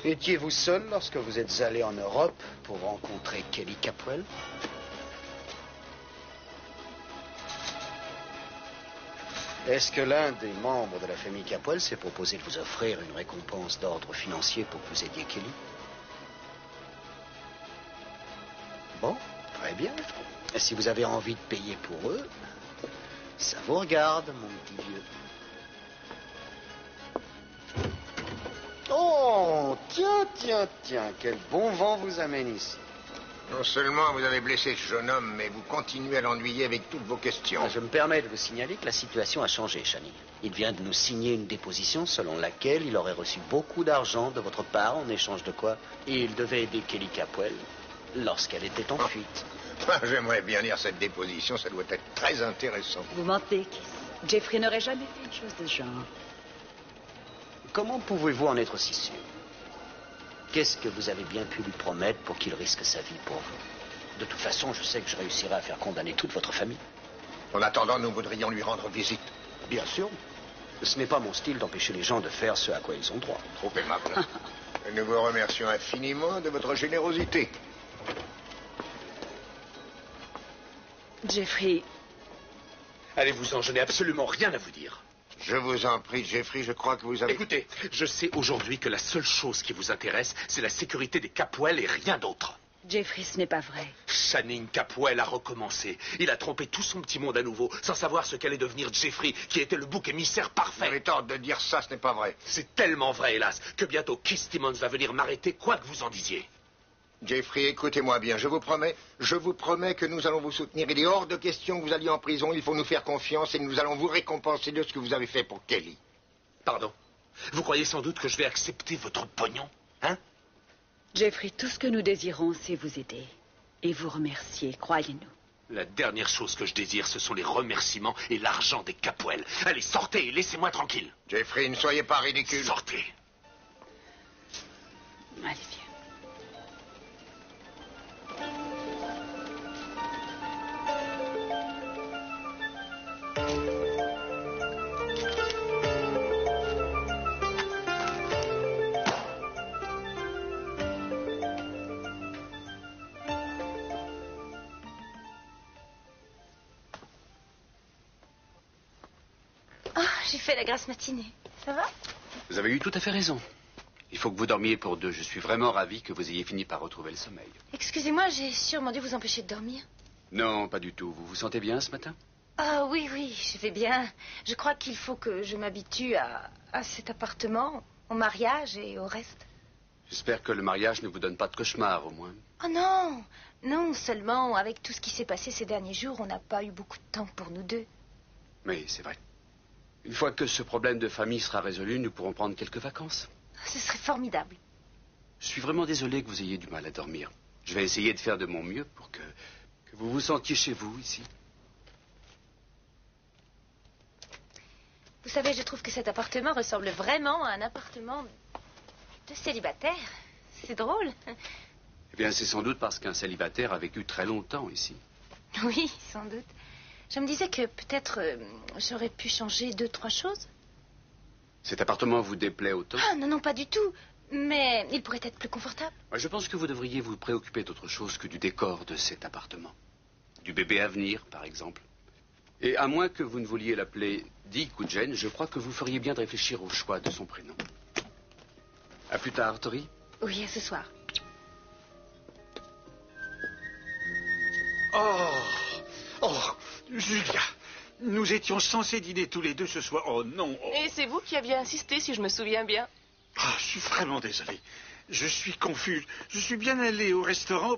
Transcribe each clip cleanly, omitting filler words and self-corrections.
Étiez-vous seul lorsque vous êtes allé en Europe pour rencontrer Kelly Capwell? Est-ce que l'un des membres de la famille Capwell s'est proposé de vous offrir une récompense d'ordre financier pour que vous aidiez Kelly? Bon, très bien. Et si vous avez envie de payer pour eux, ça vous regarde, mon petit vieux. Oh, tiens, quel bon vent vous amène ici. Non seulement vous avez blessé ce jeune homme, mais vous continuez à l'ennuyer avec toutes vos questions. Je me permets de vous signaler que la situation a changé, Channing. Il vient de nous signer une déposition selon laquelle il aurait reçu beaucoup d'argent de votre part, en échange de quoi il devait aider Kelly Capwell lorsqu'elle était en fuite. J'aimerais bien lire cette déposition, ça doit être très intéressant. Vous mentez, Keith. Jeffrey n'aurait jamais fait une chose de ce genre. Comment pouvez-vous en être si sûr? Qu'est-ce que vous avez bien pu lui promettre pour qu'il risque sa vie pour vous? De toute façon, je sais que je réussirai à faire condamner toute votre famille. En attendant, nous voudrions lui rendre visite. Bien sûr. Ce n'est pas mon style d'empêcher les gens de faire ce à quoi ils ont droit. Trop aimable. Nous vous remercions infiniment de votre générosité. Jeffrey... Allez-vous-en, je n'ai absolument rien à vous dire. Je vous en prie, Jeffrey, je crois que vous avez... Écoutez, je sais aujourd'hui que la seule chose qui vous intéresse, c'est la sécurité des Capwell et rien d'autre. Jeffrey, ce n'est pas vrai. Channing Capwell a recommencé. Il a trompé tout son petit monde à nouveau, sans savoir ce qu'allait devenir Jeffrey, qui était le bouc émissaire Vous parfait. avez tort de dire ça, ce n'est pas vrai. C'est tellement vrai, hélas, que bientôt Keith Timmons va venir m'arrêter, quoi que vous en disiez. Jeffrey, écoutez-moi bien, je vous promets que nous allons vous soutenir. Il est hors de question que vous alliez en prison, il faut nous faire confiance et nous allons vous récompenser de ce que vous avez fait pour Kelly. Pardon? Vous croyez sans doute que je vais accepter votre pognon, hein? Jeffrey, tout ce que nous désirons, c'est vous aider. Et vous remercier, croyez-nous. La dernière chose que je désire, ce sont les remerciements et l'argent des Capwell. Allez, sortez et laissez-moi tranquille. Jeffrey, ne soyez pas ridicule. Sortez. Allez, viens. J'ai fait la grasse matinée. Ça va? Vous avez eu tout à fait raison. Il faut que vous dormiez pour deux. Je suis vraiment ravi que vous ayez fini par retrouver le sommeil. Excusez-moi, j'ai sûrement dû vous empêcher de dormir. Non, pas du tout. Vous vous sentez bien ce matin? Ah oui, je vais bien. Je crois qu'il faut que je m'habitue à cet appartement, au mariage et au reste. J'espère que le mariage ne vous donne pas de cauchemar, au moins. Oh non, non, seulement avec tout ce qui s'est passé ces derniers jours, on n'a pas eu beaucoup de temps pour nous deux. Mais c'est vrai. Une fois que ce problème de famille sera résolu, nous pourrons prendre quelques vacances. Ce serait formidable. Je suis vraiment désolé que vous ayez du mal à dormir. Je vais essayer de faire de mon mieux pour que vous vous sentiez chez vous, ici. Vous savez, je trouve que cet appartement ressemble vraiment à un appartement de célibataire. C'est drôle. Eh bien, c'est sans doute parce qu'un célibataire a vécu très longtemps ici. Oui, sans doute. Je me disais que peut-être j'aurais pu changer 2-3 choses. Cet appartement vous déplaît autant? Ah, non, pas du tout. Mais il pourrait être plus confortable. Moi, je pense que vous devriez vous préoccuper d'autre chose que du décor de cet appartement. Du bébé à venir, par exemple. Et à moins que vous ne vouliez l'appeler Dick ou Jane, je crois que vous feriez bien de réfléchir au choix de son prénom. À plus tard, Tori. Oui, à ce soir. Oh, Julia, nous étions censés dîner tous les deux ce soir. Oh non. Oh. Et c'est vous qui aviez insisté, si je me souviens bien. Ah, je suis vraiment désolé. Je suis confus. Je suis bien allé au restaurant.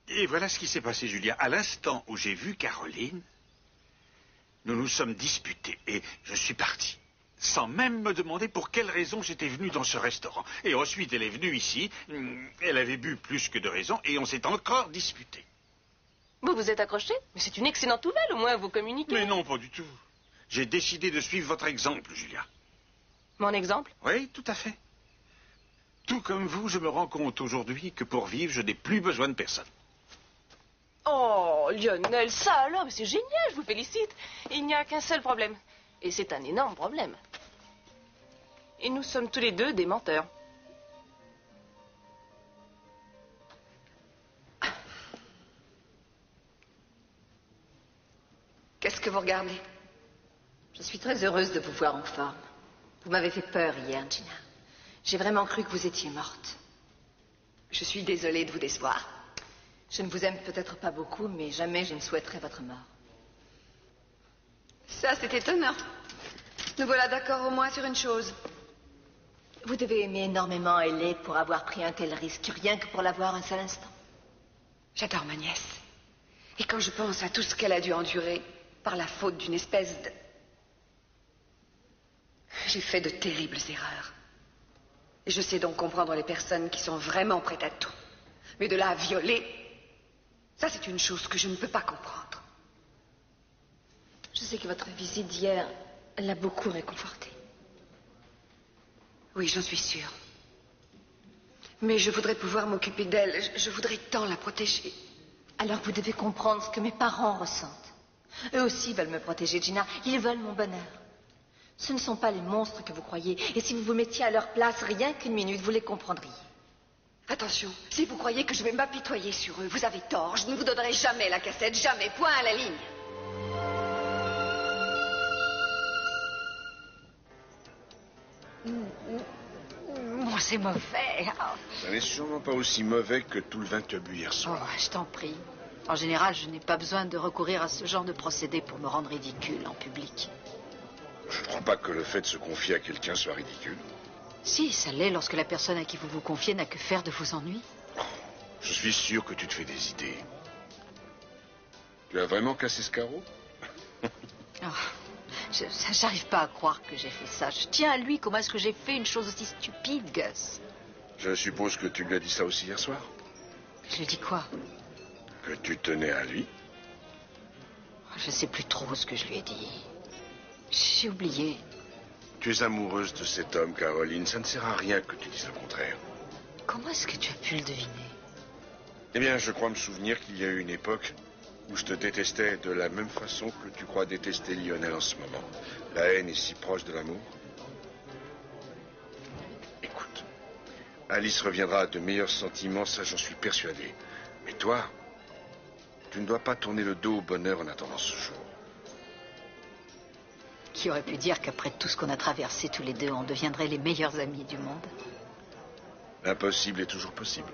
Et voilà ce qui s'est passé, Julia. À l'instant où j'ai vu Caroline, nous nous sommes disputés et je suis parti. Sans même me demander pour quelle raison j'étais venu dans ce restaurant. Et ensuite, elle est venue ici. Elle avait bu plus que de raison et on s'est encore disputé. Vous vous êtes accroché? Mais c'est une excellente nouvelle, au moins vous communiquez. Mais non, pas du tout. J'ai décidé de suivre votre exemple, Julia. Mon exemple? Oui, tout à fait. Tout comme vous, je me rends compte aujourd'hui que pour vivre, je n'ai plus besoin de personne. Oh, Lionel, ça alors, mais c'est génial, je vous félicite. Il n'y a qu'un seul problème. Et c'est un énorme problème. Et nous sommes tous les deux des menteurs. que vous regardez? Je suis très heureuse de vous voir en forme. Vous m'avez fait peur hier, Gina. J'ai vraiment cru que vous étiez morte. Je suis désolée de vous décevoir. Je ne vous aime peut-être pas beaucoup, mais jamais je ne souhaiterais votre mort. Ça, c'est étonnant. Nous voilà d'accord au moins sur une chose. Vous devez aimer énormément Ellie pour avoir pris un tel risque, rien que pour la voir un seul instant. J'adore ma nièce. Et quand je pense à tout ce qu'elle a dû endurer par la faute d'une espèce de... J'ai fait de terribles erreurs. Et je sais donc comprendre les personnes qui sont vraiment prêtes à tout. Mais de là à violer, ça c'est une chose que je ne peux pas comprendre. Je sais que votre visite d'hier l'a beaucoup réconfortée. Oui, j'en suis sûre. Mais je voudrais pouvoir m'occuper d'elle. Je voudrais tant la protéger. Alors vous devez comprendre ce que mes parents ressentent. Eux aussi veulent me protéger, Gina. Ils veulent mon bonheur. Ce ne sont pas les monstres que vous croyez. Et si vous vous mettiez à leur place rien qu'une minute, vous les comprendriez. Attention, si vous croyez que je vais m'apitoyer sur eux, vous avez tort. Je ne vous donnerai jamais la cassette, jamais. Point à la ligne. Oh, c'est mauvais. Ça n'est sûrement pas aussi mauvais que tout le vin que tu as bu hier soir. Oh, je t'en prie. En général, je n'ai pas besoin de recourir à ce genre de procédé pour me rendre ridicule en public. Je ne crois pas que le fait de se confier à quelqu'un soit ridicule. Si, ça l'est lorsque la personne à qui vous vous confiez n'a que faire de vos ennuis. Je suis sûr que tu te fais des idées. Tu as vraiment cassé ce carreau? J'arrive pas à croire que j'ai fait ça. Je tiens à lui. Comment est-ce que j'ai fait une chose aussi stupide, Gus? Je suppose que tu lui as dit ça aussi hier soir? Je lui ai dit quoi? Que tu tenais à lui? Je sais plus trop ce que je lui ai dit. J'ai oublié. Tu es amoureuse de cet homme, Caroline. Ça ne sert à rien que tu dises le contraire. Comment est-ce que tu as pu le deviner? Eh bien, je crois me souvenir qu'il y a eu une époque où je te détestais de la même façon que tu crois détester Lionel en ce moment. La haine est si proche de l'amour. Écoute, Alice reviendra à de meilleurs sentiments, ça j'en suis persuadé. Mais toi, tu ne dois pas tourner le dos au bonheur en attendant ce jour. Qui aurait pu dire qu'après tout ce qu'on a traversé tous les deux, on deviendrait les meilleurs amis du monde? L'impossible est toujours possible.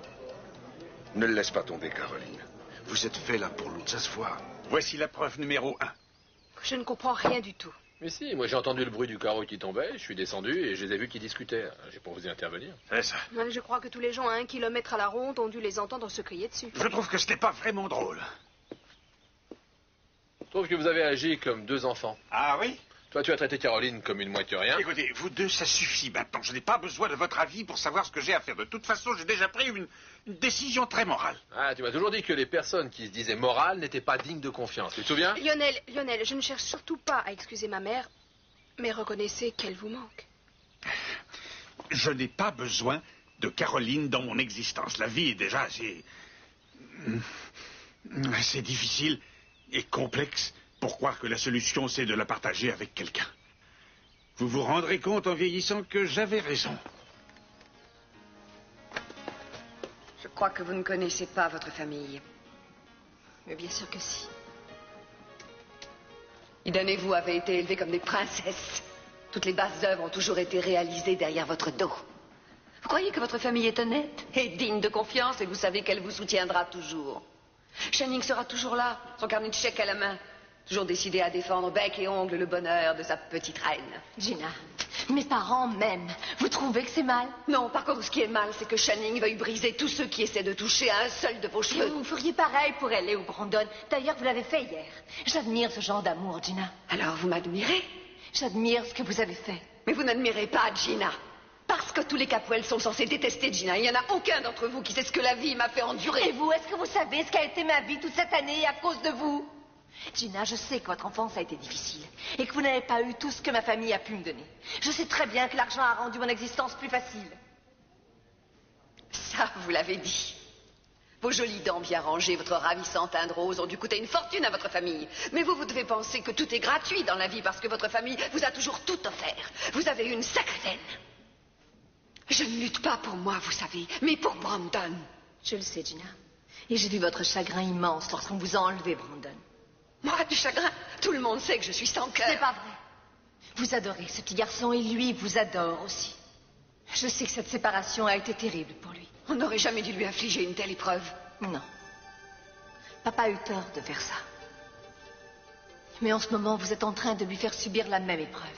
Ne le laisse pas tomber, Caroline. Vous êtes fait l'un pour l'autre, ça se voit. Voici la preuve numéro 1. Je ne comprends rien du tout. Mais si, moi j'ai entendu le bruit du carreau qui tombait, je suis descendu et je les ai vus qui discutaient. J'ai pas osé intervenir. C'est ça. Je crois que tous les gens à 1 kilomètre à la ronde ont dû les entendre se crier dessus. Je trouve que ce n'est pas vraiment drôle. Je trouve que vous avez agi comme deux enfants. Ah oui? Toi, tu as traité Caroline comme une moins que rien. Écoutez, vous deux, ça suffit maintenant. Je n'ai pas besoin de votre avis pour savoir ce que j'ai à faire. De toute façon, j'ai déjà pris une décision très morale. Ah, tu m'as toujours dit que les personnes qui se disaient morales n'étaient pas dignes de confiance. Tu te souviens? Lionel, je ne cherche surtout pas à excuser ma mère, mais reconnaissez qu'elle vous manque. Je n'ai pas besoin de Caroline dans mon existence. La vie est déjà assez difficile et complexe pour croire que la solution, c'est de la partager avec quelqu'un. Vous vous rendrez compte en vieillissant que j'avais raison. Je crois que vous ne connaissez pas votre famille. Mais bien sûr que si. Eden et vous avez été élevés comme des princesses. Toutes les basses œuvres ont toujours été réalisées derrière votre dos. Vous croyez que votre famille est honnête et digne de confiance et vous savez qu'elle vous soutiendra toujours. Channing sera toujours là, son carnet de chèques à la main. Toujours décidé à défendre bec et ongle le bonheur de sa petite reine. Gina, mes parents m'aiment. Vous trouvez que c'est mal? Non, par contre, ce qui est mal, c'est que Channing veuille briser tous ceux qui essaient de toucher à un seul de vos cheveux. Vous feriez pareil pour elle et ou Brandon. D'ailleurs, vous l'avez fait hier. J'admire ce genre d'amour, Gina. Alors, vous m'admirez? J'admire ce que vous avez fait. Mais vous n'admirez pas Gina. Parce que tous les Capwell sont censés détester Gina. Il n'y en a aucun d'entre vous qui sait ce que la vie m'a fait endurer. Et vous, est-ce que vous savez ce qu'a été ma vie toute cette année à cause de vous? Gina, je sais que votre enfance a été difficile et que vous n'avez pas eu tout ce que ma famille a pu me donner. Je sais très bien que l'argent a rendu mon existence plus facile. Ça, vous l'avez dit. Vos jolies dents bien rangées, votre ravissant teint de rose ont dû coûter une fortune à votre famille. Mais vous devez penser que tout est gratuit dans la vie parce que votre famille vous a toujours tout offert. Vous avez eu une sacrée veine. Je ne lutte pas pour moi, vous savez, mais pour Brandon. Je le sais, Gina. Et j'ai vu votre chagrin immense lorsqu'on vous a enlevé Brandon. Moi, du chagrin. Tout le monde sait que je suis sans cœur. C'est pas vrai. Vous adorez ce petit garçon et lui vous adore aussi. Je sais que cette séparation a été terrible pour lui. On n'aurait jamais dû lui infliger une telle épreuve. Non. Papa a eu tort de faire ça. Mais en ce moment, vous êtes en train de lui faire subir la même épreuve.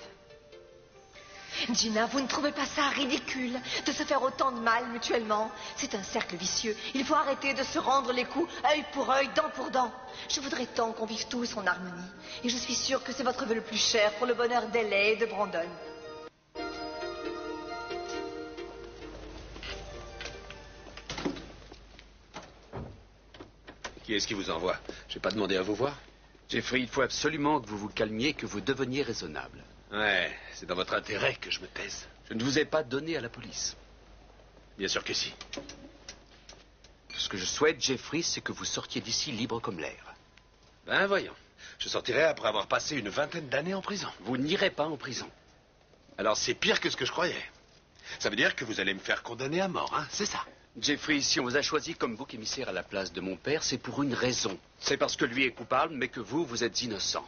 Gina, vous ne trouvez pas ça ridicule de se faire autant de mal mutuellement? C'est un cercle vicieux. Il faut arrêter de se rendre les coups, œil pour œil, dent pour dent. Je voudrais tant qu'on vive tous en harmonie. Et je suis sûre que c'est votre vœu le plus cher pour le bonheur d'Ella et de Brandon. Qui est-ce qui vous envoie? J'ai pas demandé à vous voir. Jeffrey, il faut absolument que vous vous calmiez, que vous deveniez raisonnable. Ouais, c'est dans votre intérêt que je me taise. Je ne vous ai pas donné à la police. Bien sûr que si. Ce que je souhaite, Jeffrey, c'est que vous sortiez d'ici libre comme l'air. Ben voyons. Je sortirai après avoir passé une 20aine d'années en prison. Vous n'irez pas en prison. Alors c'est pire que ce que je croyais. Ça veut dire que vous allez me faire condamner à mort, hein? C'est ça? Jeffrey, si on vous a choisi comme bouc émissaire à la place de mon père, c'est pour une raison. C'est parce que lui est coupable, mais que vous êtes innocent.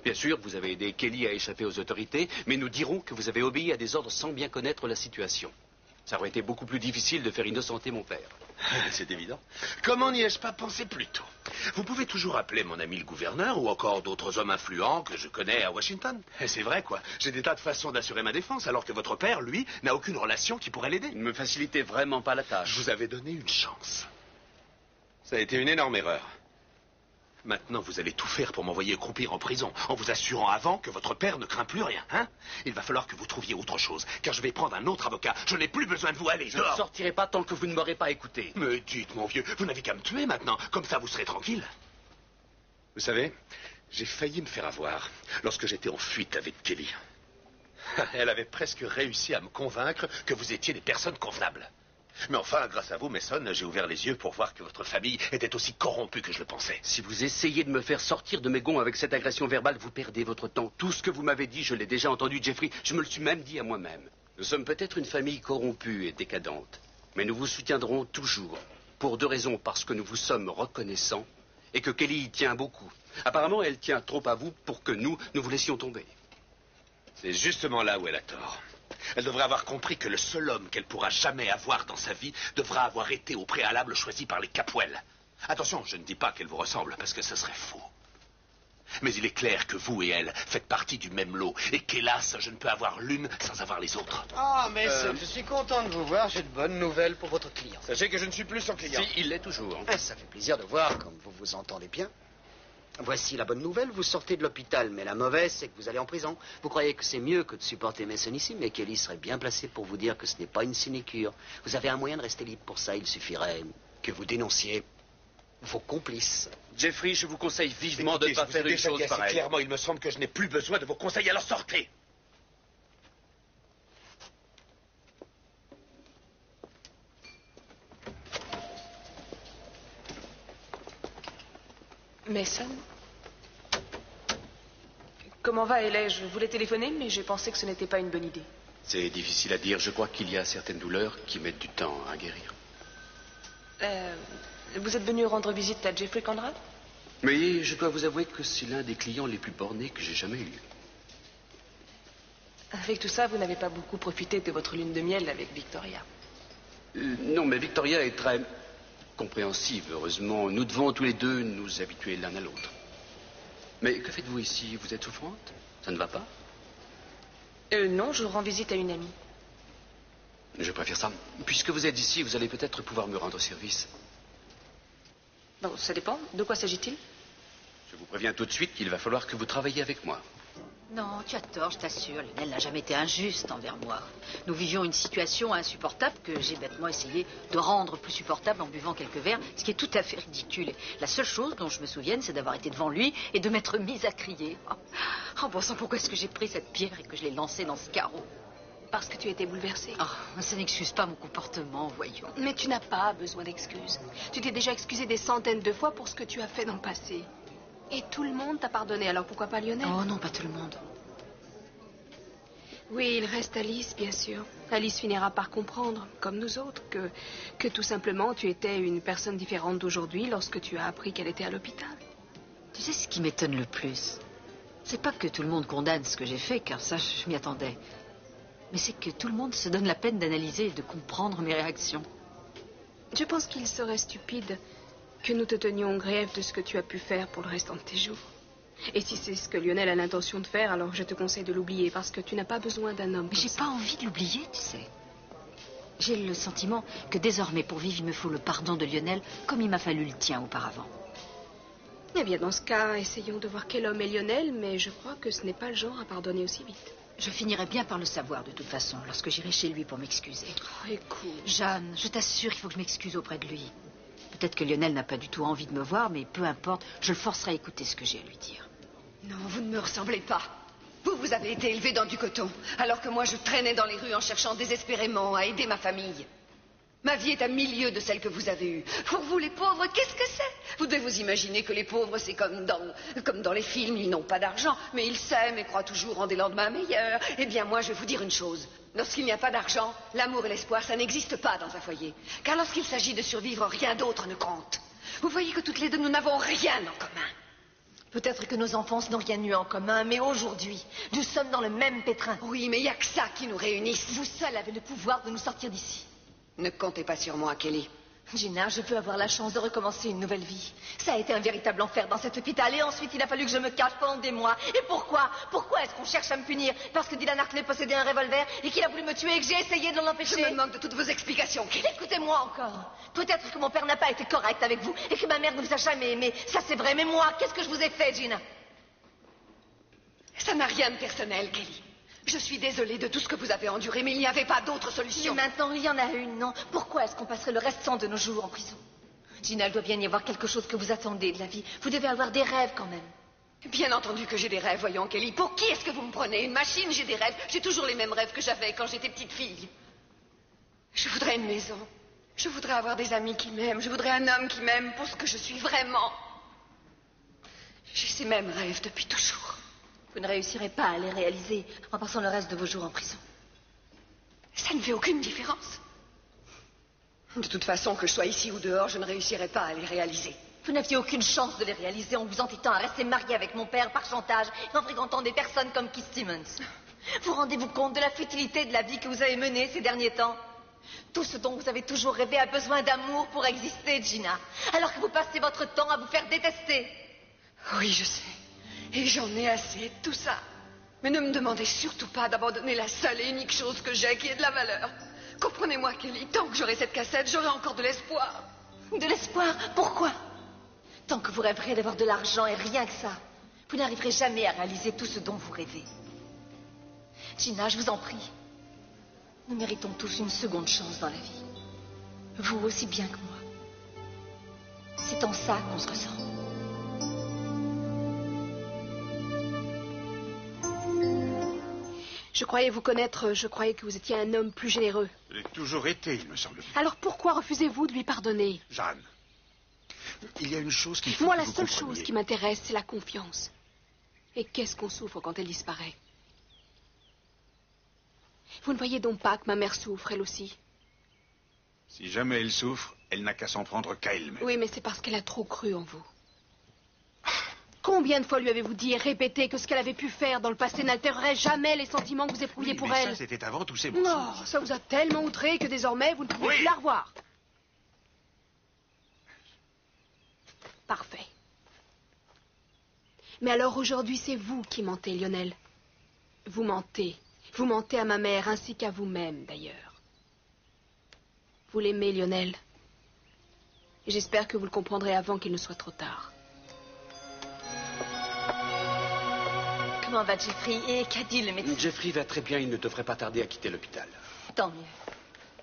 Bien sûr, vous avez aidé Kelly à échapper aux autorités, mais nous dirons que vous avez obéi à des ordres sans bien connaître la situation. Ça aurait été beaucoup plus difficile de faire innocenter mon père. C'est évident. Comment n'y ai-je pas pensé plus tôt? Vous pouvez toujours appeler mon ami le gouverneur ou encore d'autres hommes influents que je connais à Washington. Et c'est vrai, quoi. J'ai des tas de façons d'assurer ma défense, alors que votre père, lui, n'a aucune relation qui pourrait l'aider. Ne me facilitez vraiment pas la tâche. Je vous avais donné une chance. Ça a été une énorme erreur. Maintenant, vous allez tout faire pour m'envoyer croupir en prison, en vous assurant avant que votre père ne craint plus rien, hein? Il va falloir que vous trouviez autre chose, car je vais prendre un autre avocat. Je n'ai plus besoin de vous, allez, je dehors. ne sortirai pas tant que vous ne m'aurez pas écouté. Me dites, mon vieux, vous n'avez qu'à me tuer maintenant, comme ça vous serez tranquille. Vous savez, j'ai failli me faire avoir lorsque j'étais en fuite avec Kelly. Elle avait presque réussi à me convaincre que vous étiez des personnes convenables. Mais enfin, grâce à vous, Mason, j'ai ouvert les yeux pour voir que votre famille était aussi corrompue que je le pensais. Si vous essayez de me faire sortir de mes gonds avec cette agression verbale, vous perdez votre temps. Tout ce que vous m'avez dit, je l'ai déjà entendu, Jeffrey. Je me le suis même dit à moi-même. Nous sommes peut-être une famille corrompue et décadente, mais nous vous soutiendrons toujours. Pour deux raisons, parce que nous vous sommes reconnaissants et que Kelly y tient beaucoup. Apparemment, elle tient trop à vous pour que nous vous laissions tomber. C'est justement là où elle a tort. Elle devrait avoir compris que le seul homme qu'elle pourra jamais avoir dans sa vie devra avoir été au préalable choisi par les Capwell. Attention, je ne dis pas qu'elle vous ressemble, parce que ce serait faux. Mais il est clair que vous et elle faites partie du même lot, et qu'hélas, je ne peux avoir l'une sans avoir les autres. Ah, mais je suis content de vous voir. J'ai de bonnes nouvelles pour votre client. Sachez que je ne suis plus son client. Si, il l'est toujours. Ça fait plaisir de voir comme vous vous entendez bien. Voici la bonne nouvelle, vous sortez de l'hôpital, mais la mauvaise, c'est que vous allez en prison. Vous croyez que c'est mieux que de supporter Mason ici, mais Kelly serait bien placée pour vous dire que ce n'est pas une sinécure. Vous avez un moyen de rester libre pour ça, il suffirait que vous dénonciez vos complices. Jeffrey, je vous conseille vivement de ne pas faire une chose pareille. Clairement, il me semble que je n'ai plus besoin de vos conseils, alors sortez. Mason? Comment va Ella? Je voulais téléphoner, mais j'ai pensé que ce n'était pas une bonne idée. C'est difficile à dire. Je crois qu'il y a certaines douleurs qui mettent du temps à guérir. Vous êtes venu rendre visite à Jeffrey Conrad? Mais je dois vous avouer que c'est l'un des clients les plus bornés que j'ai jamais eu. Avec tout ça, vous n'avez pas beaucoup profité de votre lune de miel avec Victoria. Non, mais Victoria est très compréhensive, heureusement. Nous devons tous les deux nous habituer l'un à l'autre. Mais que faites-vous ici? Vous êtes souffrante? Ça ne va pas? Non, je rends visite à une amie. Je préfère ça. Puisque vous êtes ici, vous allez peut-être pouvoir me rendre service. Bon, ça dépend. De quoi s'agit-il? Je vous préviens tout de suite qu'il va falloir que vous travailliez avec moi. Non, tu as tort, je t'assure. Lionel n'a jamais été injuste envers moi. Nous vivions une situation insupportable que j'ai bêtement essayé de rendre plus supportable en buvant quelques verres, ce qui est tout à fait ridicule. Et la seule chose dont je me souvienne, c'est d'avoir été devant lui et de m'être mise à crier. Oh, bon sang, pourquoi est-ce que j'ai pris cette pierre et que je l'ai lancée dans ce carreau? Parce que tu étais bouleversée. Oh, ça n'excuse pas mon comportement, voyons. Mais tu n'as pas besoin d'excuses. Tu t'es déjà excusé des centaines de fois pour ce que tu as fait dans le passé. Et tout le monde t'a pardonné, alors pourquoi pas Lionel? Oh non, pas tout le monde. Oui, il reste Alice, bien sûr. Alice finira par comprendre, comme nous autres, que tout simplement tu étais une personne différente d'aujourd'hui lorsque tu as appris qu'elle était à l'hôpital. Tu sais ce qui m'étonne le plus? C'est pas que tout le monde condamne ce que j'ai fait, car ça, je m'y attendais. Mais c'est que tout le monde se donne la peine d'analyser et de comprendre mes réactions. Je pense qu'il serait stupide que nous te tenions grève de ce que tu as pu faire pour le restant de tes jours. Et si c'est ce que Lionel a l'intention de faire, alors je te conseille de l'oublier, parce que tu n'as pas besoin d'un homme. Mais j'ai pas envie de l'oublier, tu sais. J'ai le sentiment que désormais, pour vivre, il me faut le pardon de Lionel, comme il m'a fallu le tien auparavant. Eh bien, dans ce cas, essayons de voir quel homme est Lionel, mais je crois que ce n'est pas le genre à pardonner aussi vite. Je finirai bien par le savoir, de toute façon, lorsque j'irai chez lui pour m'excuser. Oh, écoute. Jeanne, je t'assure qu'il faut que je m'excuse auprès de lui. Peut-être que Lionel n'a pas du tout envie de me voir, mais peu importe, je le forcerai à écouter ce que j'ai à lui dire. Non, vous ne me ressemblez pas. Vous avez été élevé dans du coton, alors que moi, je traînais dans les rues en cherchant désespérément à aider ma famille. Ma vie est à milieu de celle que vous avez eue. Pour vous, les pauvres, qu'est-ce que c'est? Vous devez vous imaginer que les pauvres, c'est comme dans les films, ils n'ont pas d'argent, mais ils s'aiment et croient toujours en des lendemains meilleurs. Eh bien, moi, je vais vous dire une chose. Lorsqu'il n'y a pas d'argent, l'amour et l'espoir, ça n'existe pas dans un foyer. Car lorsqu'il s'agit de survivre, rien d'autre ne compte. Vous voyez que toutes les deux, nous n'avons rien en commun. Peut-être que nos enfances n'ont rien eu en commun, mais aujourd'hui, nous sommes dans le même pétrin. Oui, mais il n'y a que ça qui nous réunisse. Vous seul avez le pouvoir de nous sortir d'ici. Ne comptez pas sur moi, Kelly. Gina, je veux avoir la chance de recommencer une nouvelle vie. Ça a été un véritable enfer dans cet hôpital et ensuite il a fallu que je me cache pendant des mois. Et pourquoi? Pourquoi est-ce qu'on cherche à me punir? Parce que Dylan Hartley possédait un revolver et qu'il a voulu me tuer et que j'ai essayé de l'empêcher? Je me moque de toutes vos explications, Kelly. Écoutez-moi encore. Peut-être que mon père n'a pas été correct avec vous et que ma mère ne vous a jamais aimé. Ça c'est vrai, mais moi, qu'est-ce que je vous ai fait, Gina? Ça n'a rien de personnel, Kelly. Je suis désolée de tout ce que vous avez enduré, mais il n'y avait pas d'autre solution. Mais maintenant, il y en a une, non? Pourquoi est-ce qu'on passerait le restant de nos jours en prison? Gina, il doit bien y avoir quelque chose que vous attendez de la vie. Vous devez avoir des rêves quand même. Bien entendu que j'ai des rêves, voyons, Kelly. Pour qui est-ce que vous me prenez? Une machine? J'ai des rêves. J'ai toujours les mêmes rêves que j'avais quand j'étais petite fille. Je voudrais une maison. Je voudrais avoir des amis qui m'aiment. Je voudrais un homme qui m'aime pour ce que je suis vraiment. J'ai ces mêmes rêves depuis toujours. Vous ne réussirez pas à les réaliser en passant le reste de vos jours en prison. Ça ne fait aucune différence. De toute façon, que je sois ici ou dehors, je ne réussirai pas à les réaliser. Vous n'aviez aucune chance de les réaliser en vous entêtant à rester marié avec mon père par chantage et en fréquentant des personnes comme Keith Simmons. Vous rendez-vous compte de la futilité de la vie que vous avez menée ces derniers temps? Tout ce dont vous avez toujours rêvé a besoin d'amour pour exister, Gina. Alors que vous passez votre temps à vous faire détester. Oui, je sais. Et j'en ai assez de tout ça. Mais ne me demandez surtout pas d'abandonner la seule et unique chose que j'ai qui est de la valeur. Comprenez-moi, Kelly, tant que j'aurai cette cassette, j'aurai encore de l'espoir. De l'espoir? Pourquoi? Tant que vous rêverez d'avoir de l'argent et rien que ça, vous n'arriverez jamais à réaliser tout ce dont vous rêvez. Gina, je vous en prie. Nous méritons tous une seconde chance dans la vie. Vous aussi bien que moi. C'est en ça qu'on se ressemble. Je croyais vous connaître, je croyais que vous étiez un homme plus généreux. Je l'ai toujours été, il me semble. Alors pourquoi refusez-vous de lui pardonner? Jeanne, il y a une chose qu'il faut Moi, que la vous seule compreniez. chose qui m'intéresse, c'est la confiance. Et qu'est-ce qu'on souffre quand elle disparaît? Vous ne voyez donc pas que ma mère souffre, elle aussi? Si jamais elle souffre, elle n'a qu'à s'en prendre qu'à elle-même. Oui, mais c'est parce qu'elle a trop cru en vous. Combien de fois lui avez-vous dit et répété que ce qu'elle avait pu faire dans le passé n'altérerait jamais les sentiments que vous éprouviez pour mais elle? ça, c'était avant tous ces Non, mensonges. ça vous a tellement outré que désormais, vous ne pouvez plus la revoir. Parfait. Mais alors aujourd'hui, c'est vous qui mentez, Lionel. Vous mentez. Vous mentez à ma mère ainsi qu'à vous-même, d'ailleurs. Vous l'aimez, Lionel. Et j'espère que vous le comprendrez avant qu'il ne soit trop tard. Comment va Jeffrey et qu'a dit le médecin? Jeffrey va très bien, il ne devrait pas tarder à quitter l'hôpital. Tant mieux.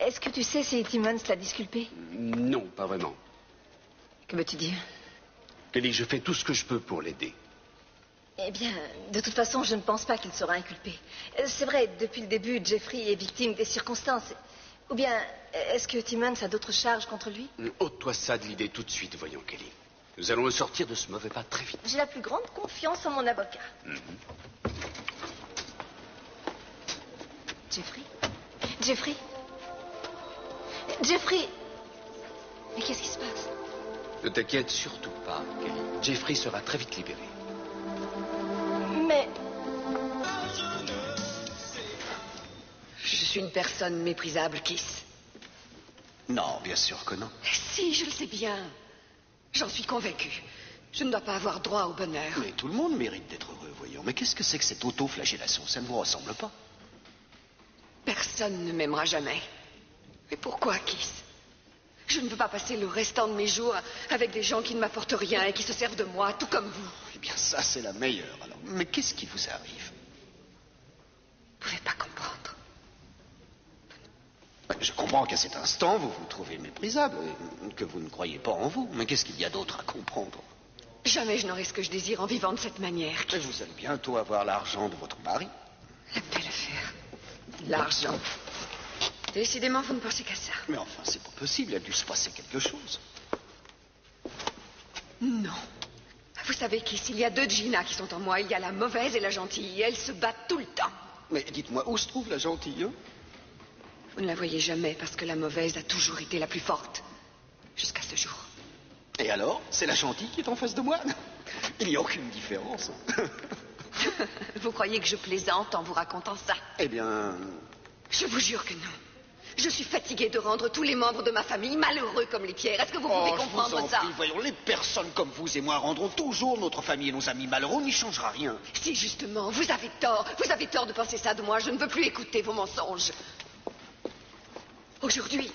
Est-ce que tu sais si Timmons l'a disculpé? Non, pas vraiment. Que veux-tu dire? Kelly, je fais tout ce que je peux pour l'aider. Eh bien, de toute façon, je ne pense pas qu'il sera inculpé. C'est vrai, depuis le début, Jeffrey est victime des circonstances. Ou bien, est-ce que Timmons a d'autres charges contre lui? Ôte-toi ça de l'idée tout de suite, voyons, Kelly. Nous allons le sortir de ce mauvais pas très vite. J'ai la plus grande confiance en mon avocat. Jeffrey? Jeffrey? Jeffrey? Mais qu'est-ce qui se passe? Ne t'inquiète surtout pas, Kelly. Jeffrey sera très vite libéré. Mais... Je suis une personne méprisable, Kiss. Non, bien sûr que non. Si, je le sais bien. J'en suis convaincue. Je ne dois pas avoir droit au bonheur. Mais tout le monde mérite d'être heureux, voyons. Mais qu'est-ce que c'est que cette auto-flagellation? Ça ne vous ressemble pas? Personne ne m'aimera jamais. Mais pourquoi, Kiss? Je ne veux pas passer le restant de mes jours avec des gens qui ne m'apportent rien et qui se servent de moi, tout comme vous. Eh bien, ça, c'est la meilleure, alors. Mais qu'est-ce qui vous arrive? Vous ne pouvez pas comprendre. Je comprends qu'à cet instant, vous vous trouvez méprisable, et que vous ne croyez pas en vous. Mais qu'est-ce qu'il y a d'autre à comprendre? Jamais je n'aurai ce que je désire en vivant de cette manière. Mais vous allez bientôt avoir l'argent de votre mari. La belle affaire. L'argent. Décidément, vous ne pensez qu'à ça. Mais enfin, c'est pas possible, il a dû se passer quelque chose. Non. Vous savez qu'ici, il y a deux Gina qui sont en moi. Il y a la mauvaise et la gentille. Elles se battent tout le temps. Mais dites-moi, où se trouve la gentille, hein? Vous ne la voyez jamais parce que la mauvaise a toujours été la plus forte. Jusqu'à ce jour. Et alors? C'est la gentille qui est en face de moi? Il n'y a aucune différence. Vous croyez que je plaisante en vous racontant ça? Eh bien... Je vous jure que non. Je suis fatiguée de rendre tous les membres de ma famille malheureux comme les pierres. Est-ce que vous pouvez comprendre je vous en ça? prie, voyons, les personnes comme vous et moi rendront toujours notre famille et nos amis malheureux. On n'y changera rien. Si, justement, vous avez tort. Vous avez tort de penser ça de moi. Je ne veux plus écouter vos mensonges. Aujourd'hui,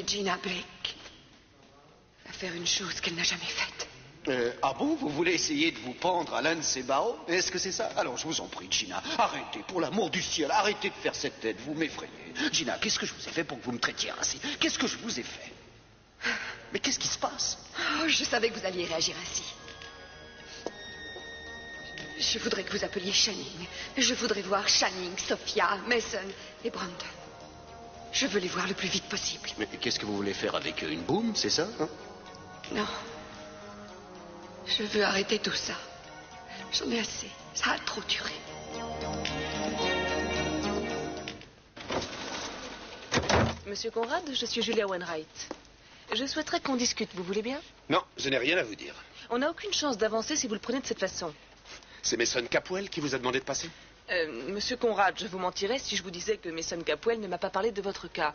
Gina Blake va faire une chose qu'elle n'a jamais faite. Ah bon? Vous voulez essayer de vous pendre à l'un de ces barreaux? Est-ce que c'est ça? Alors, je vous en prie, Gina, arrêtez, pour l'amour du ciel, arrêtez de faire cette tête, vous m'effrayez. Gina, qu'est-ce que je vous ai fait pour que vous me traitiez ainsi? Qu'est-ce que je vous ai fait? Mais qu'est-ce qui se passe? Oh, je savais que vous alliez réagir ainsi. Je voudrais que vous appeliez Channing. Je voudrais voir Channing, Sophia, Mason et Brandon. Je veux les voir le plus vite possible. Mais qu'est-ce que vous voulez faire avec eux? Une boum, c'est ça, hein? Non. Je veux arrêter tout ça. J'en ai assez. Ça a trop duré. Monsieur Conrad, je suis Julia Wainwright. Je souhaiterais qu'on discute, vous voulez bien? Non, je n'ai rien à vous dire. On n'a aucune chance d'avancer si vous le prenez de cette façon. C'est Mason Capwell qui vous a demandé de passer? Monsieur Conrad, je vous mentirais si je vous disais que Mason Capwell ne m'a pas parlé de votre cas.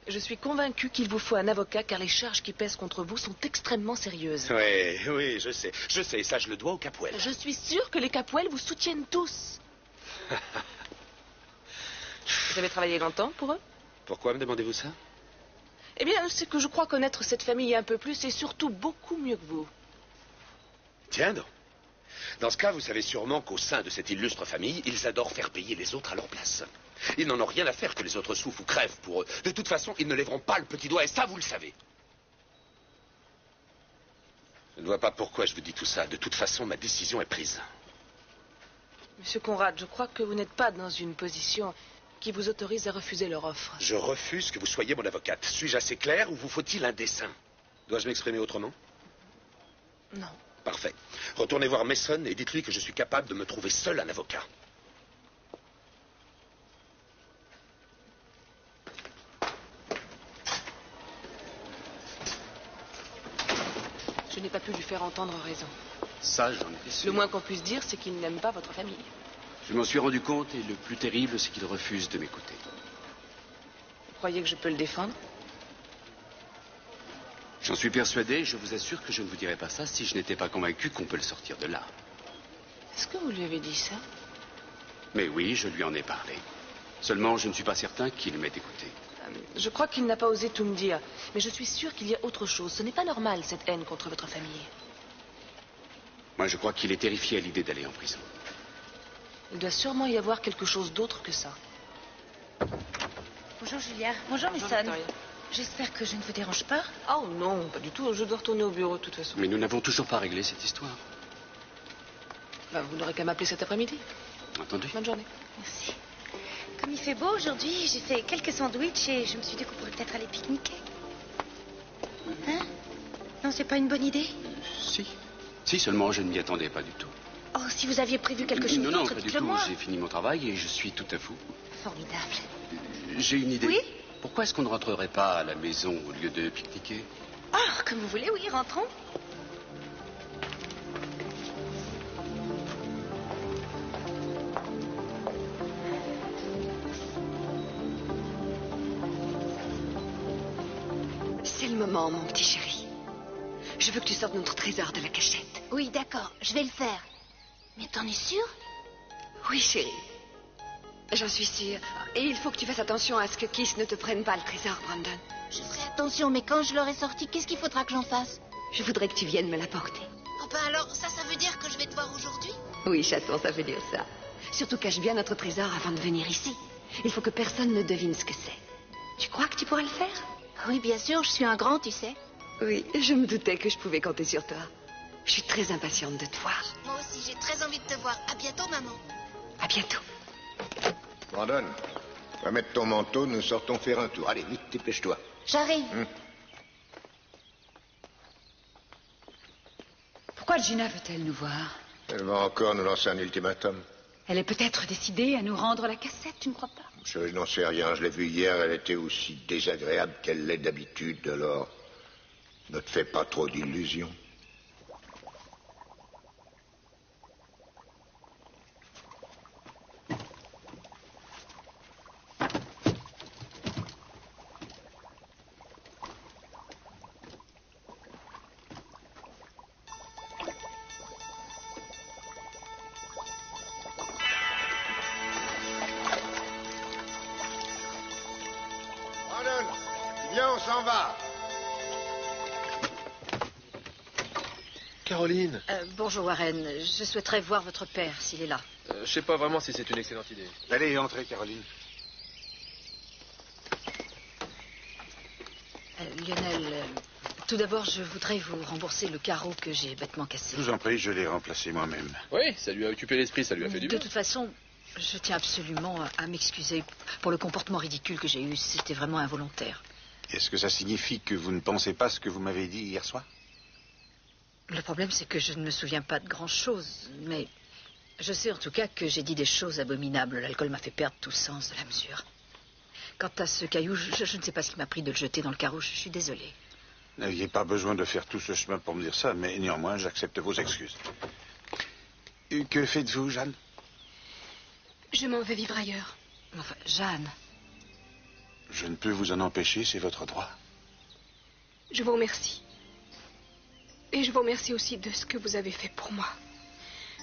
Je suis convaincue qu'il vous faut un avocat car les charges qui pèsent contre vous sont extrêmement sérieuses. Oui, je sais. Je sais, ça je le dois au Capwell. Je suis sûre que les Capwell vous soutiennent tous. Vous avez travaillé longtemps pour eux? Pourquoi me demandez-vous ça? Eh bien, c'est que je crois connaître cette famille un peu plus et surtout beaucoup mieux que vous. Tiens donc. Dans ce cas, vous savez sûrement qu'au sein de cette illustre famille, ils adorent faire payer les autres à leur place. Ils n'en ont rien à faire que les autres souffrent ou crèvent pour eux. De toute façon, ils ne lèveront pas le petit doigt, et ça, vous le savez. Je ne vois pas pourquoi je vous dis tout ça. De toute façon, ma décision est prise. Monsieur Conrad, je crois que vous n'êtes pas dans une position qui vous autorise à refuser leur offre. Je refuse que vous soyez mon avocate. Suis-je assez clair ou vous faut-il un dessin? Dois-je m'exprimer autrement? Non. Parfait. Retournez voir Mason et dites-lui que je suis capable de me trouver seul un avocat. Je n'ai pas pu lui faire entendre raison. Ça, j'en étais sûr. Le moins qu'on puisse dire, c'est qu'il n'aime pas votre famille. Je m'en suis rendu compte et le plus terrible, c'est qu'il refuse de m'écouter. Vous croyez que je peux le défendre? J'en suis persuadé, je vous assure que je ne vous dirais pas ça si je n'étais pas convaincu qu'on peut le sortir de là. Est-ce que vous lui avez dit ça? Mais oui, je lui en ai parlé. Seulement, je ne suis pas certain qu'il m'ait écouté. Je crois qu'il n'a pas osé tout me dire. Mais je suis sûre qu'il y a autre chose. Ce n'est pas normal, cette haine contre votre famille. Moi, je crois qu'il est terrifié à l'idée d'aller en prison. Il doit sûrement y avoir quelque chose d'autre que ça. Bonjour Julia. Bonjour Mason. J'espère que je ne vous dérange pas. Oh non, pas du tout. Je dois retourner au bureau de toute façon. Mais nous n'avons toujours pas réglé cette histoire. Vous n'aurez qu'à m'appeler cet après-midi. Entendu. Bonne journée. Merci. Comme il fait beau aujourd'hui, j'ai fait quelques sandwichs et je me suis dit qu'on pourrait peut-être aller pique-niquer. Hein? Non, c'est pas une bonne idée? Si. Si, seulement je ne m'y attendais pas du tout. Oh, si vous aviez prévu quelque chose Non, d'autre, pas du dites-le tout. moi. J'ai fini mon travail et je suis tout à vous. Formidable. J'ai une idée. Oui? Pourquoi est-ce qu'on ne rentrerait pas à la maison au lieu de pique-niquer? Oh, comme vous voulez, oui, rentrons. C'est le moment, mon petit chéri. Je veux que tu sortes notre trésor de la cachette. Oui, d'accord, je vais le faire. Mais t'en es sûr? Oui, chérie. J'en suis sûre. Et il faut que tu fasses attention à ce que Kiss ne te prenne pas le trésor, Brandon. Je ferai attention, mais quand je l'aurai sorti, qu'est-ce qu'il faudra que j'en fasse? Je voudrais que tu viennes me l'apporter. Oh ben alors, ça veut dire que je vais te voir aujourd'hui? Oui, chaton, ça veut dire ça. Surtout cache bien notre trésor avant de venir ici. Il faut que personne ne devine ce que c'est. Tu crois que tu pourras le faire? Oui, bien sûr, je suis un grand, tu sais. Oui, je me doutais que je pouvais compter sur toi. Je suis très impatiente de te voir. Moi aussi, j'ai très envie de te voir. À bientôt, maman. À bientôt. Brandon, va mettre ton manteau, nous sortons faire un tour. Allez, vite, dépêche-toi. J'arrive. Pourquoi Gina veut-elle nous voir? Elle va encore nous lancer un ultimatum. Elle est peut-être décidée à nous rendre la cassette, tu ne crois pas? Je n'en sais rien, je l'ai vue hier, elle était aussi désagréable qu'elle l'est d'habitude, alors ne te fais pas trop d'illusions. Viens, on s'en va. Caroline. Bonjour, Warren. Je souhaiterais voir votre père, s'il est là. Je sais pas vraiment si c'est une excellente idée. Allez, entrez, Caroline. Lionel, tout d'abord, je voudrais vous rembourser le carreau que j'ai bêtement cassé. Je vous en prie, je l'ai remplacé moi-même. Oui, ça lui a occupé l'esprit, ça lui a fait du bien. De toute façon, je tiens absolument à m'excuser pour le comportement ridicule que j'ai eu. C'était vraiment involontaire. Est-ce que ça signifie que vous ne pensez pas ce que vous m'avez dit hier soir? Le problème, c'est que je ne me souviens pas de grand-chose, mais je sais en tout cas que j'ai dit des choses abominables. L'alcool m'a fait perdre tout sens de la mesure. Quant à ce caillou, je ne sais pas ce qui m'a pris de le jeter dans le carreau. Je suis désolée. Vous n'aviez pas besoin de faire tout ce chemin pour me dire ça, mais néanmoins, j'accepte vos excuses. Et que faites-vous, Jeanne? Je m'en vais vivre ailleurs. Enfin, Jeanne... Je ne peux vous en empêcher, c'est votre droit. Je vous remercie. Et je vous remercie aussi de ce que vous avez fait pour moi.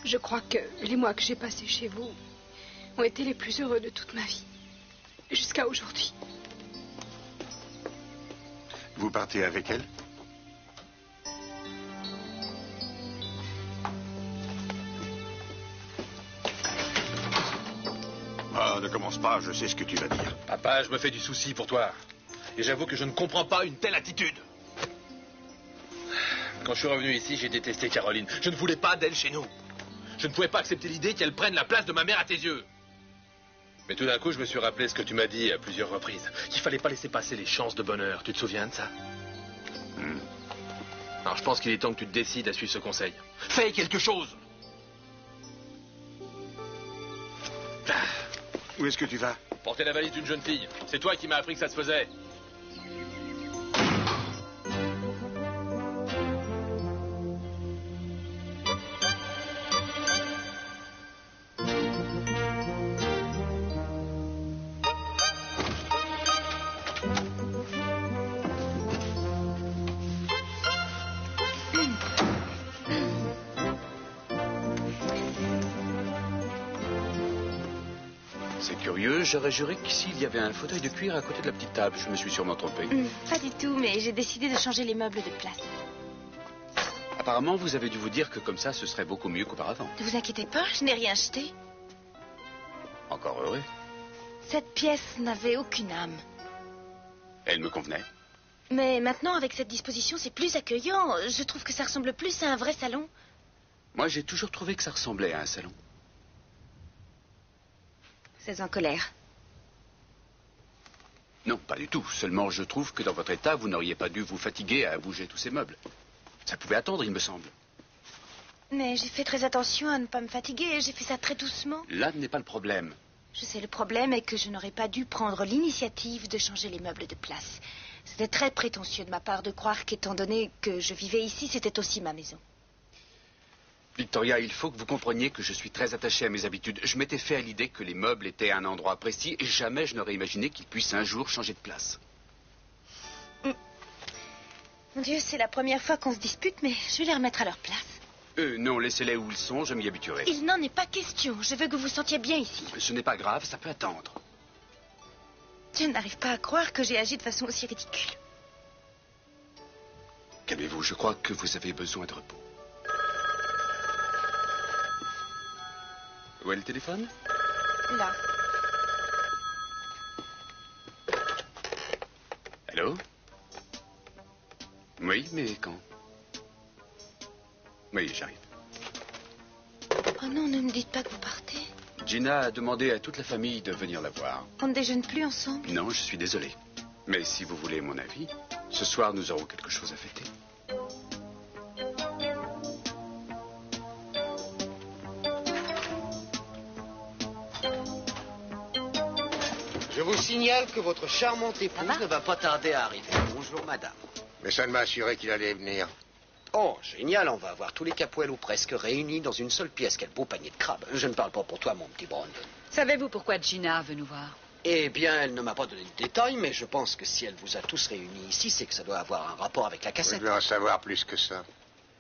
Je crois que les mois que j'ai passés chez vous ont été les plus heureux de toute ma vie. Jusqu'à aujourd'hui. Vous partez avec elle? Ah, ne commence pas, je sais ce que tu vas dire. Papa, je me fais du souci pour toi. Et j'avoue que je ne comprends pas une telle attitude. Quand je suis revenu ici, j'ai détesté Caroline. Je ne voulais pas d'elle chez nous. Je ne pouvais pas accepter l'idée qu'elle prenne la place de ma mère à tes yeux. Mais tout d'un coup, je me suis rappelé ce que tu m'as dit à plusieurs reprises. Qu'il fallait pas laisser passer les chances de bonheur. Tu te souviens de ça? Alors je pense qu'il est temps que tu te décides à suivre ce conseil. Fais quelque chose! Où est-ce que tu vas? Porter la valise d'une jeune fille. C'est toi qui m'as appris que ça se faisait. J'aurais juré qu'ici, il y avait un fauteuil de cuir à côté de la petite table. Je me suis sûrement trompé. Pas du tout, mais j'ai décidé de changer les meubles de place. Apparemment, vous avez dû vous dire que comme ça, ce serait beaucoup mieux qu'auparavant. Ne vous inquiétez pas, je n'ai rien jeté. Encore heureux. Cette pièce n'avait aucune âme. Elle me convenait. Mais maintenant, avec cette disposition, c'est plus accueillant. Je trouve que ça ressemble plus à un vrai salon. Moi, j'ai toujours trouvé que ça ressemblait à un salon. Vous êtes en colère? Non, pas du tout. Seulement, je trouve que dans votre état, vous n'auriez pas dû vous fatiguer à bouger tous ces meubles. Ça pouvait attendre, il me semble. Mais j'ai fait très attention à ne pas me fatiguer. J'ai fait ça très doucement. Là n'est pas le problème. Je sais, le problème est que je n'aurais pas dû prendre l'initiative de changer les meubles de place. C'était très prétentieux de ma part de croire qu'étant donné que je vivais ici, c'était aussi ma maison. Victoria, il faut que vous compreniez que je suis très attaché à mes habitudes. Je m'étais fait à l'idée que les meubles étaient à un endroit précis et jamais je n'aurais imaginé qu'ils puissent un jour changer de place. Mon Dieu, c'est la première fois qu'on se dispute, mais je vais les remettre à leur place. Non, laissez-les où ils sont, je m'y habituerai. Il n'en est pas question. Je veux que vous vous sentiez bien ici. Ce n'est pas grave, ça peut attendre. Je n'arrive pas à croire que j'ai agi de façon aussi ridicule. Calmez-vous, je crois que vous avez besoin de repos. Où est le téléphone? Là. Allô? Oui, mais quand? Oui, j'arrive. Oh non, ne me dites pas que vous partez. Gina a demandé à toute la famille de venir la voir. On ne déjeune plus ensemble? Non, je suis désolé. Mais si vous voulez mon avis, ce soir nous aurons quelque chose à fêter. Je vous signale que votre charmante épouse ne va pas tarder à arriver. Bonjour, madame. Mais ça ne m'a assuré qu'il allait venir. Oh, génial, on va avoir tous les Capwell ou presque réunis dans une seule pièce. Quel beau panier de crabes. Je ne parle pas pour toi, mon petit Brandon. Savez-vous pourquoi Gina veut nous voir? Eh bien, elle ne m'a pas donné de détails, mais je pense que si elle vous a tous réunis ici, c'est que ça doit avoir un rapport avec la Vous cassette. devez en savoir plus que ça.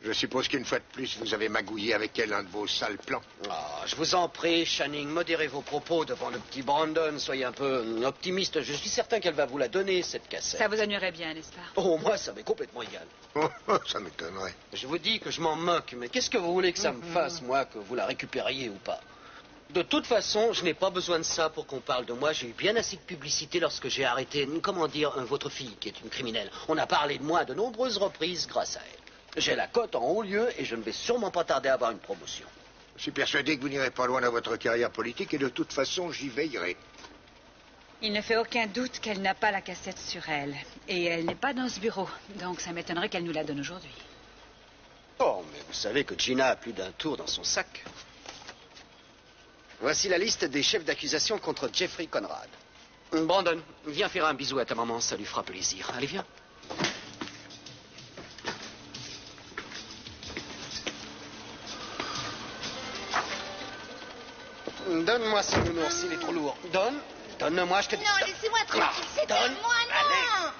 Je suppose qu'une fois de plus, vous avez magouillé avec elle un de vos sales plans. Ah, je vous en prie, Channing, modérez vos propos devant le petit Brandon. Soyez un peu optimiste. Je suis certain qu'elle va vous la donner, cette cassette. Ça vous ennuierait bien, n'est-ce pas? Oh, moi, ça m'est complètement égal. Ça m'étonnerait. Je vous dis que je m'en moque, mais qu'est-ce que vous voulez que ça me fasse, moi, que vous la récupériez ou pas? De toute façon, je n'ai pas besoin de ça pour qu'on parle de moi. J'ai eu bien assez de publicité lorsque j'ai arrêté, comment dire, votre fille, qui est une criminelle. On a parlé de moi à de nombreuses reprises grâce à elle. J'ai la cote en haut lieu et je ne vais sûrement pas tarder à avoir une promotion. Je suis persuadé que vous n'irez pas loin dans votre carrière politique et de toute façon, j'y veillerai. Il ne fait aucun doute qu'elle n'a pas la cassette sur elle. Et elle n'est pas dans ce bureau. Donc ça m'étonnerait qu'elle nous la donne aujourd'hui. Oh, mais vous savez que Gina a plus d'un tour dans son sac. Voici la liste des chefs d'accusation contre Jeffrey Conrad. Brandon, viens faire un bisou à ta maman, ça lui fera plaisir. Allez, viens. Donne-moi ce nounours, il est trop lourd. Donne-moi, je te dis. Non, laissez-moi tranquille, c'est à moi, non.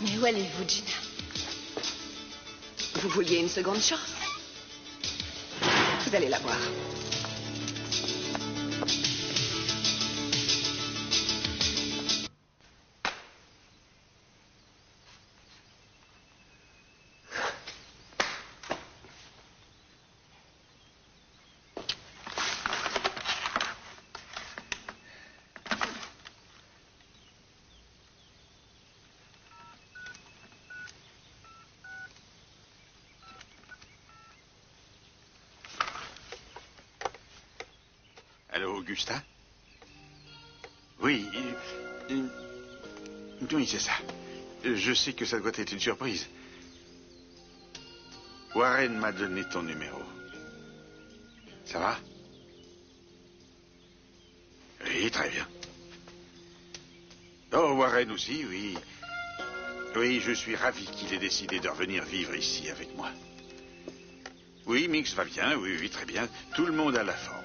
Mais où allez-vous, Gina? Vous vouliez une seconde chance? Vous allez la voir. Allô, Augustin? Oui, oui, c'est ça. Je sais que ça doit être une surprise. Warren m'a donné ton numéro. Ça va? Oui, très bien. Oh, Warren aussi, oui. Oui, je suis ravi qu'il ait décidé de revenir vivre ici avec moi. Oui, Mix va bien, oui, oui, très bien. Tout le monde a la forme.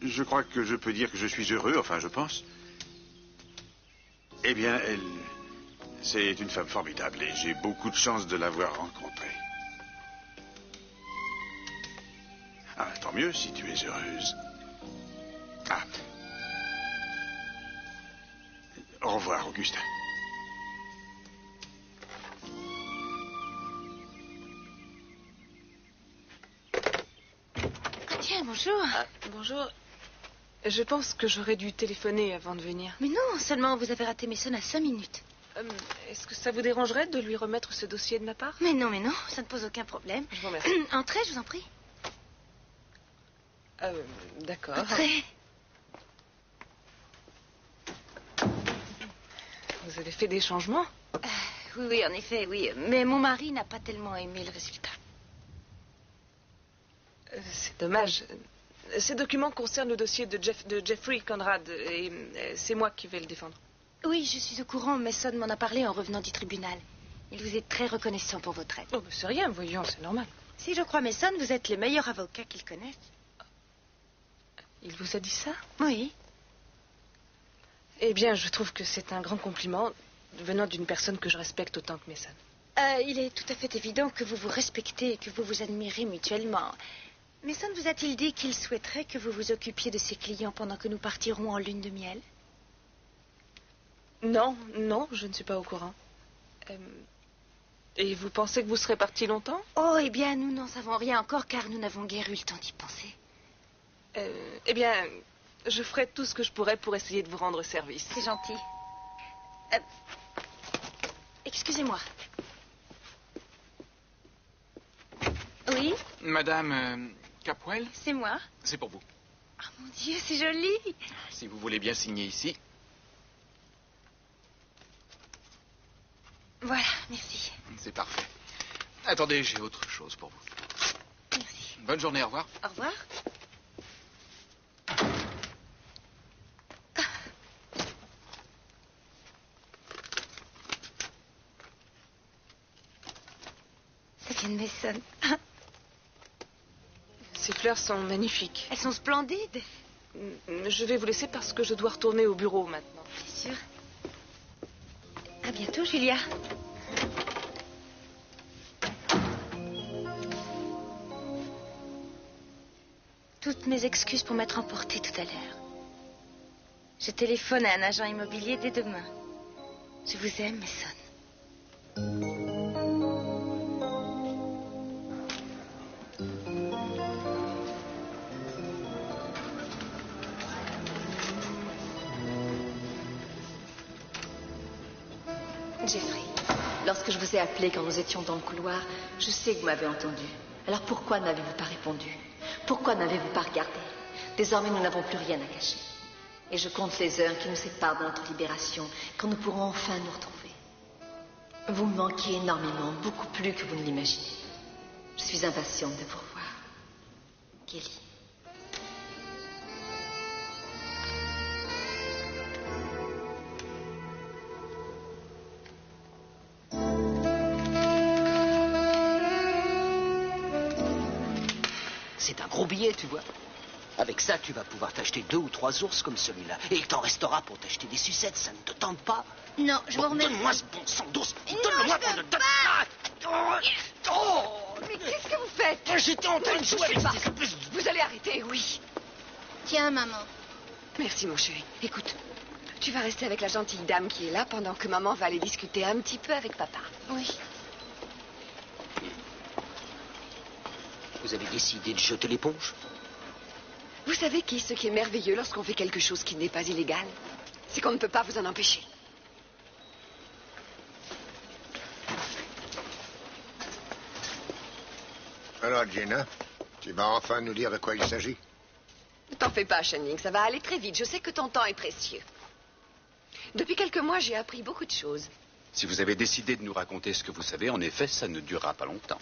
Je crois que je peux dire que je suis heureux, enfin, je pense. Eh bien, c'est une femme formidable et j'ai beaucoup de chance de l'avoir rencontrée. Ah, tant mieux si tu es heureuse. Ah. Au revoir, Augustin. Ah tiens, bonjour. Bonjour. Je pense que j'aurais dû téléphoner avant de venir. Mais non, seulement vous avez raté Mason à 5 minutes. Est-ce que ça vous dérangerait de lui remettre ce dossier de ma part? Mais non, ça ne pose aucun problème. Je vous remercie. Entrez, je vous en prie. D'accord. Entrez. Vous avez fait des changements? Oui, en effet, oui. Mais mon mari n'a pas tellement aimé le résultat. C'est dommage. Ces documents concernent le dossier de Jeffrey Conrad, et c'est moi qui vais le défendre. Oui, je suis au courant. Mason m'en a parlé en revenant du tribunal. Il vous est très reconnaissant pour votre aide. Oh, mais c'est rien, voyons, c'est normal. Si je crois Mason, vous êtes le meilleur avocat qu'il connaisse. Il vous a dit ça? Oui. Eh bien, je trouve que c'est un grand compliment venant d'une personne que je respecte autant que Mason. Il est tout à fait évident que vous vous respectez et que vous vous admirez mutuellement. Mason vous a-t-il dit qu'il souhaiterait que vous vous occupiez de ses clients pendant que nous partirons en lune de miel? Non, je ne suis pas au courant. Et vous pensez que vous serez parti longtemps? Oh, eh bien, nous n'en savons rien encore car nous n'avons guère eu le temps d'y penser. Eh bien, je ferai tout ce que je pourrai pour essayer de vous rendre service. C'est gentil. Excusez-moi. Oui? Madame Capwell? C'est moi. C'est pour vous. Oh mon Dieu, c'est joli. Si vous voulez bien signer ici. Voilà, merci. C'est parfait. Attendez, j'ai autre chose pour vous. Merci. Bonne journée, au revoir. Au revoir. Ça vient de Mason. Ces fleurs sont magnifiques. Elles sont splendides. Je vais vous laisser parce que je dois retourner au bureau maintenant. Bien sûr. À bientôt, Julia. Toutes mes excuses pour m'être emportée tout à l'heure. Je téléphone à un agent immobilier dès demain. Je vous aime, Mason. Jeffrey, lorsque je vous ai appelé quand nous étions dans le couloir, je sais que vous m'avez entendu. Alors pourquoi ne m'avez-vous pas répondu? Pourquoi n'avez-vous pas regardé? Désormais, nous n'avons plus rien à cacher. Et je compte les heures qui nous séparent de notre libération, quand nous pourrons enfin nous retrouver. Vous me manquez énormément, beaucoup plus que vous ne l'imaginez. Je suis impatiente de vous revoir. Kelly. C'est un gros billet, tu vois. Avec ça, tu vas pouvoir t'acheter 2 ou 3 ours comme celui-là. Et il t'en restera pour t'acheter des sucettes, ça ne te tente pas? Non, je vous remercie. Donne-moi ce bon sang d'ours. Non, Donne-le-moi je pour peux le... pas. Mais qu'est-ce que vous faites? J'étais en train de jouer avec ces... Vous allez arrêter, oui. Tiens, maman. Merci, mon chéri. Écoute, tu vas rester avec la gentille dame qui est là pendant que maman va aller discuter un petit peu avec papa. Oui. Vous avez décidé de jeter l'éponge? Vous savez ce qui est merveilleux lorsqu'on fait quelque chose qui n'est pas illégal? C'est qu'on ne peut pas vous en empêcher. Alors, Gina, tu vas enfin nous dire de quoi il s'agit? Ne t'en fais pas, Channing, ça va aller très vite. Je sais que ton temps est précieux. Depuis quelques mois, j'ai appris beaucoup de choses. Si vous avez décidé de nous raconter ce que vous savez, en effet, ça ne durera pas longtemps.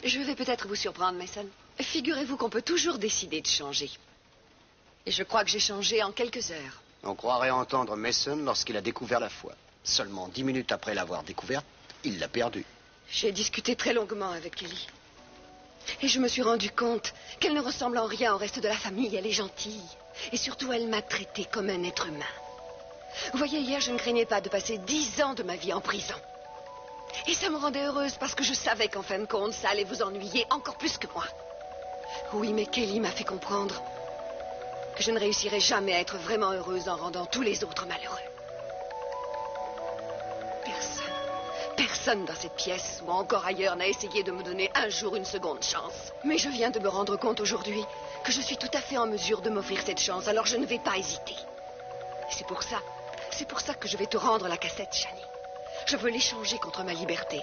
Je vais peut-être vous surprendre, Mason. Figurez-vous qu'on peut toujours décider de changer. Et je crois que j'ai changé en quelques heures. On croirait entendre Mason lorsqu'il a découvert la foi. Seulement 10 minutes après l'avoir découverte, il l'a perdue. J'ai discuté très longuement avec Kelly. Et je me suis rendu compte qu'elle ne ressemble en rien au reste de la famille. Elle est gentille. Et surtout, elle m'a traité comme un être humain. Vous voyez, hier, je ne craignais pas de passer 10 ans de ma vie en prison. Et ça me rendait heureuse parce que je savais qu'en fin de compte, ça allait vous ennuyer encore plus que moi. Oui, mais Kelly m'a fait comprendre que je ne réussirais jamais à être vraiment heureuse en rendant tous les autres malheureux. Personne dans cette pièce ou encore ailleurs n'a essayé de me donner un jour une seconde chance. Mais je viens de me rendre compte aujourd'hui que je suis tout à fait en mesure de m'offrir cette chance, alors je ne vais pas hésiter. Et c'est pour ça que je vais te rendre la cassette, Shani. Je veux l'échanger contre ma liberté.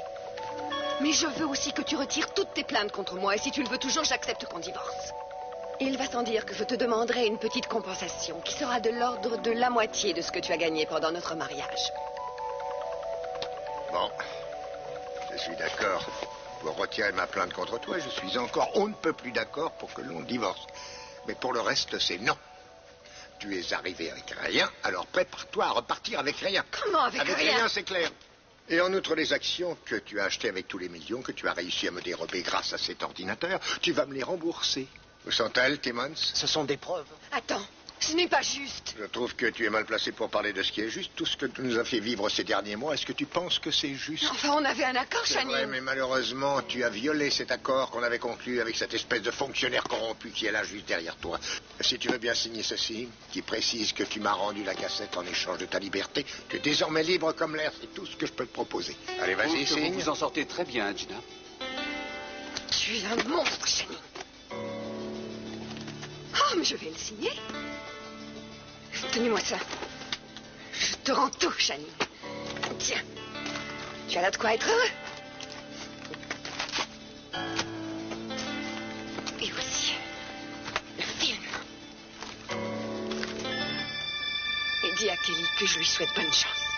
Mais je veux aussi que tu retires toutes tes plaintes contre moi. Et si tu le veux toujours, j'accepte qu'on divorce. Il va sans dire que je te demanderai une petite compensation qui sera de l'ordre de la moitié de ce que tu as gagné pendant notre mariage. Bon, je suis d'accord. Pour retirer ma plainte contre toi, je suis encore on ne peut plus d'accord pour que l'on divorce. Mais pour le reste, c'est non. Tu es arrivé avec rien, alors prépare-toi à repartir avec rien. Comment avec rien? Avec rien, c'est clair. Et en outre, les actions que tu as achetées avec tous les millions que tu as réussi à me dérober grâce à cet ordinateur, tu vas me les rembourser. Où sont-elles, Timmons? Ce sont des preuves. Attends, ce n'est pas juste. Je trouve que tu es mal placé pour parler de ce qui est juste. Tout ce que tu nous as fait vivre ces derniers mois, est-ce que tu penses que c'est juste? Enfin, on avait un accord, C'est Channing. vrai, mais malheureusement, tu as violé cet accord qu'on avait conclu avec cette espèce de fonctionnaire corrompu qui est là juste derrière toi. Si tu veux bien signer ceci, qui précise que tu m'as rendu la cassette en échange de ta liberté, tu es désormais libre comme l'air, c'est tout ce que je peux te proposer. Allez, vas-y, signe. Vous vous en sortez très bien, Gina. Tu es un monstre, Channing. Oh, mais je vais le signer. Tenez-moi ça. Je te rends tout, Channing. Tiens. Tu as là de quoi être heureux. Et voici le film. Et dis à Kelly que je lui souhaite bonne chance.